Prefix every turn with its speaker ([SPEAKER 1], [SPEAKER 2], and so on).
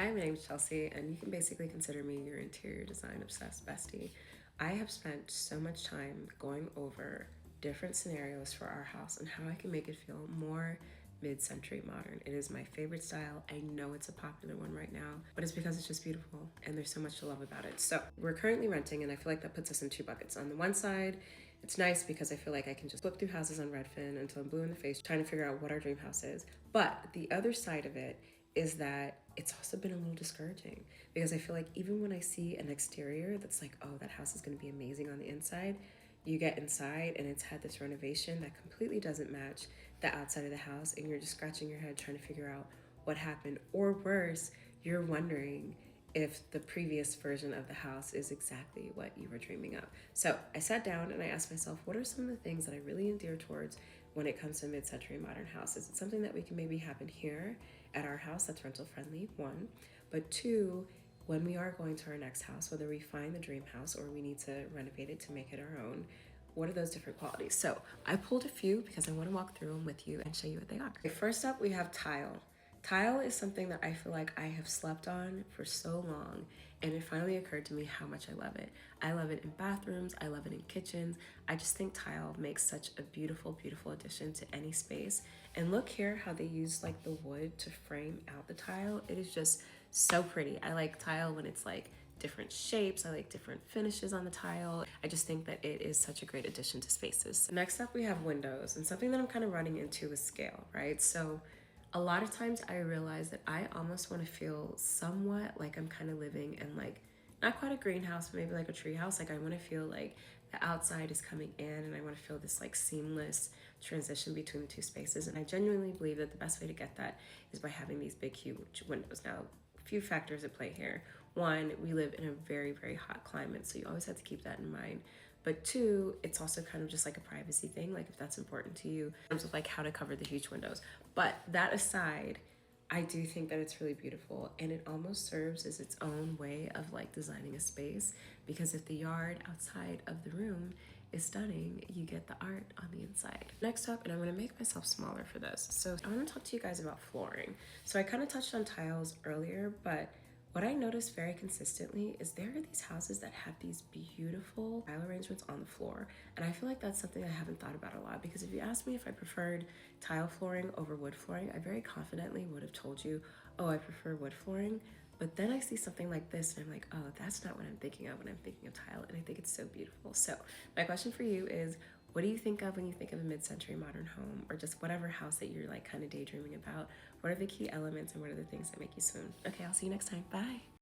[SPEAKER 1] Hi, my name is Chelsea, and you can basically consider me your interior design obsessed bestie. I have spent so much time going over different scenarios for our house and how I can make it feel more mid-century modern. It is my favorite style. I know it's a popular one right now, but it's because it's just beautiful and there's so much to love about it. So we're currently renting, and I feel like that puts us in two buckets. On the one side, it's nice because I feel like I can just flip through houses on Redfin until I'm blue in the face trying to figure out what our dream house is. But the other side of it is that it's also been a little discouraging because I feel like even when I see an exterior that's like, oh, that house is going to be amazing on the inside, you get inside and it's had this renovation that completely doesn't match the outside of the house, and you're just scratching your head trying to figure out what happened. Or worse, you're wondering if the previous version of the house is exactly what you were dreaming of. So I sat down and I asked myself, what are some of the things that I really endear towards when it comes to mid-century modern houses? It's something that we can maybe happen here at our house that's rental friendly, one. But two, when we are going to our next house, whether we find the dream house or we need to renovate it to make it our own, what are those different qualities? So I pulled a few because I want to walk through them with you and show you what they are. Okay, first up, we have tile. Tile is something that I feel like I have slept on for so long, and it finally occurred to me how much I love it. I love it in bathrooms, I love it in kitchens. I just think tile makes such a beautiful, beautiful addition to any space. And look here how they use like the wood to frame out the tile. It is just so pretty. I like tile when it's like different shapes. I like different finishes on the tile. I just think that it is such a great addition to spaces. Next up, we have windows, and something that I'm kind of running into is scale, right? So a lot of times I realize that I almost want to feel somewhat like I'm kind of living in like not quite a greenhouse, but maybe like a tree house. Like I want to feel like the outside is coming in, and I want to feel this like seamless transition between the two spaces. And I genuinely believe that the best way to get that is by having these big, huge windows. Now, a few factors at play here. One, we live in a very, very hot climate, so you always have to keep that in mind. But two, it's also kind of just like a privacy thing, like if that's important to you in terms of like how to cover the huge windows. But that aside, I do think that it's really beautiful, and it almost serves as its own way of like designing a space, because if the yard outside of the room is stunning, you get the art on the inside. Next up, and I'm gonna make myself smaller for this, so I wanna talk to you guys about flooring. So I kind of touched on tiles earlier, but what I noticed very consistently is there are these houses that have these beautiful tile arrangements on the floor. And I feel like that's something I haven't thought about a lot, because if you asked me if I preferred tile flooring over wood flooring, I very confidently would have told you, oh, I prefer wood flooring. But then I see something like this and I'm like, oh, that's not what I'm thinking of when I'm thinking of tile. And I think it's so beautiful. So my question for you is, what do you think of when you think of a mid-century modern home, or just whatever house that you're like kind of daydreaming about? What are the key elements and what are the things that make you swoon? Okay, I'll see you next time. Bye.